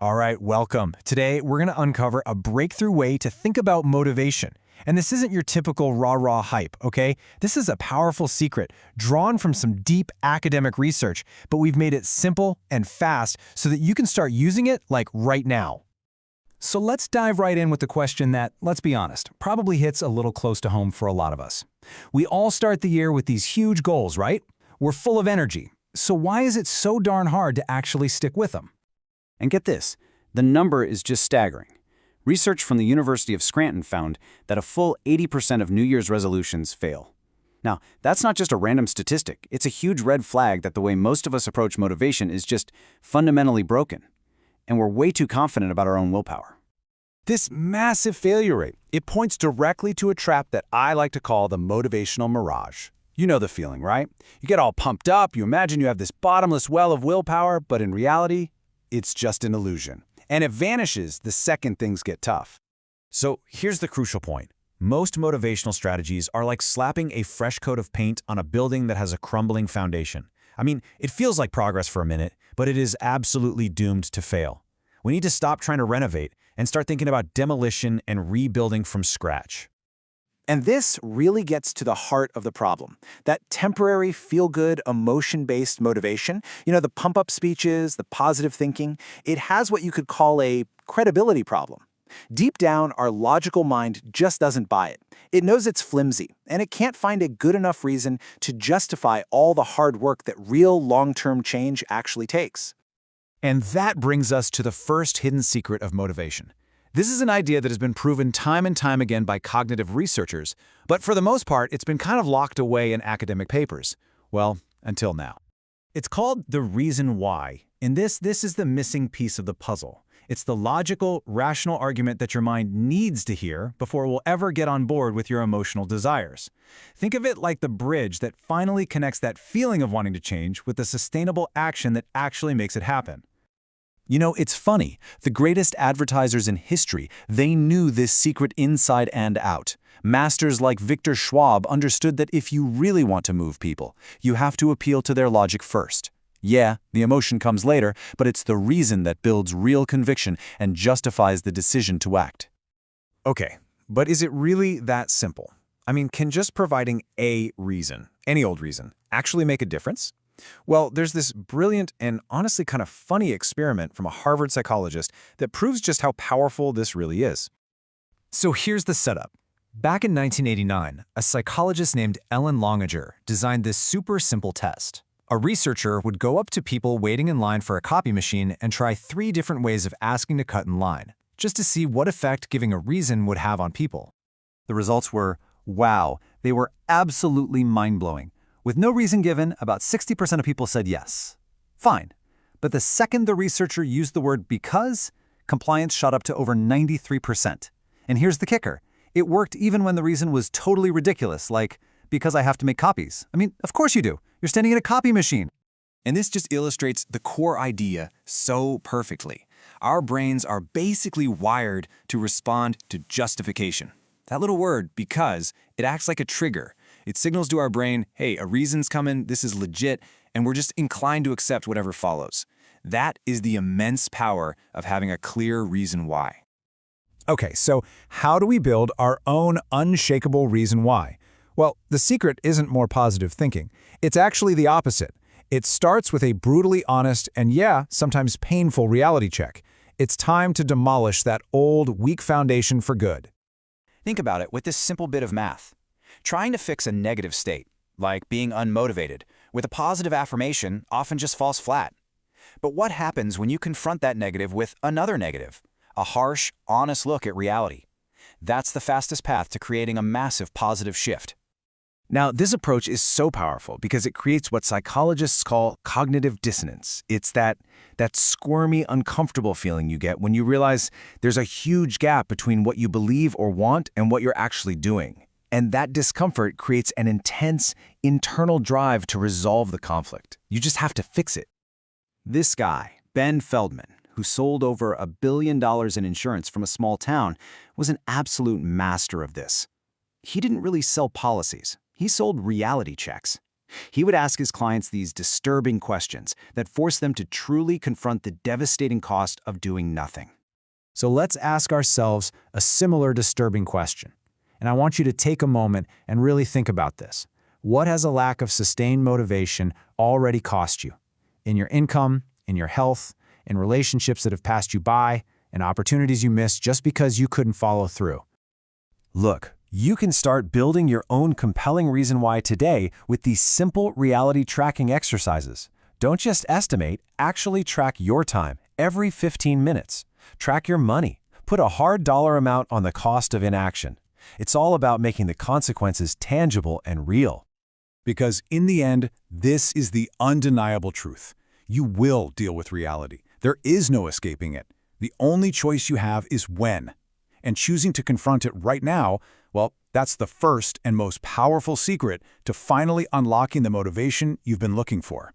All right, welcome. Today, we're going to uncover a breakthrough way to think about motivation. And this isn't your typical rah-rah hype, okay? This is a powerful secret drawn from some deep academic research, but we've made it simple and fast so that you can start using it like right now. So let's dive right in with the question that, let's be honest, probably hits a little close to home for a lot of us. We all start the year with these huge goals, right? We're full of energy. So why is it so darn hard to actually stick with them? And get this, the number is just staggering. Research from the University of Scranton found that a full 80% of New Year's resolutions fail. Now, that's not just a random statistic. It's a huge red flag that the way most of us approach motivation is just fundamentally broken. And we're way too confident about our own willpower. This massive failure rate, it points directly to a trap that I like to call the motivational mirage. You know the feeling, right? You get all pumped up, you imagine you have this bottomless well of willpower, but in reality, it's just an illusion. And it vanishes the second things get tough. So here's the crucial point. Most motivational strategies are like slapping a fresh coat of paint on a building that has a crumbling foundation. I mean, it feels like progress for a minute, but it is absolutely doomed to fail. We need to stop trying to renovate and start thinking about demolition and rebuilding from scratch. And this really gets to the heart of the problem. That temporary, feel-good, emotion-based motivation, the pump-up speeches, the positive thinking, it has what you could call a credibility problem. Deep down, our logical mind just doesn't buy it. It knows it's flimsy, and it can't find a good enough reason to justify all the hard work that real long-term change actually takes. And that brings us to the first hidden secret of motivation. This is an idea that has been proven time and time again by cognitive researchers, but for the most part, it's been kind of locked away in academic papers. Well, until now. It's called the reason why, and this is the missing piece of the puzzle. It's the logical, rational argument that your mind needs to hear before it will ever get on board with your emotional desires. Think of it like the bridge that finally connects that feeling of wanting to change with the sustainable action that actually makes it happen. It's funny. The greatest advertisers in history, they knew this secret inside and out. Masters like Victor Schwab understood that if you really want to move people, you have to appeal to their logic first. Yeah, the emotion comes later, but it's the reason that builds real conviction and justifies the decision to act. Okay, but is it really that simple? I mean, can just providing a reason, any old reason, actually make a difference? Well, there's this brilliant and honestly kind of funny experiment from a Harvard psychologist that proves just how powerful this really is. So here's the setup. Back in 1989, a psychologist named Ellen Longager designed this super simple test. A researcher would go up to people waiting in line for a copy machine and try 3 different ways of asking to cut in line, just to see what effect giving a reason would have on people. The results were, wow, they were absolutely mind-blowing. With no reason given, about 60% of people said yes. Fine. But the second the researcher used the word because, compliance shot up to over 93%. And here's the kicker. It worked even when the reason was totally ridiculous, like, because I have to make copies. I mean, of course you do. You're standing at a copy machine. And this just illustrates the core idea so perfectly. Our brains are basically wired to respond to justification. That little word, because, it acts like a trigger. It signals to our brain, hey, a reason's coming, this is legit, and we're just inclined to accept whatever follows. That is the immense power of having a clear reason why. Okay, so how do we build our own unshakable reason why? Well, the secret isn't more positive thinking. It's actually the opposite. It starts with a brutally honest and, yeah, sometimes painful reality check. It's time to demolish that old, weak foundation for good. Think about it with this simple bit of math. Trying to fix a negative state, like being unmotivated, with a positive affirmation often just falls flat. But what happens when you confront that negative with another negative? A harsh, honest look at reality. That's the fastest path to creating a massive positive shift. Now, this approach is so powerful because it creates what psychologists call cognitive dissonance. It's that squirmy, uncomfortable feeling you get when you realize there's a huge gap between what you believe or want and what you're actually doing. And that discomfort creates an intense internal drive to resolve the conflict. You just have to fix it. This guy, Ben Feldman, who sold over $1 billion in insurance from a small town, was an absolute master of this. He didn't really sell policies. He sold reality checks. He would ask his clients these disturbing questions that force them to truly confront the devastating cost of doing nothing. So let's ask ourselves a similar disturbing question. And I want you to take a moment and really think about this. What has a lack of sustained motivation already cost you? In your income, in your health, in relationships that have passed you by, in opportunities you missed just because you couldn't follow through. Look, you can start building your own compelling reason why today with these simple reality tracking exercises. Don't just estimate, actually track your time every 15 minutes. Track your money. Put a hard dollar amount on the cost of inaction. It's all about making the consequences tangible and real. Because in the end, this is the undeniable truth. You will deal with reality. There is no escaping it. The only choice you have is when. And choosing to confront it right now, well, that's the first and most powerful secret to finally unlocking the motivation you've been looking for.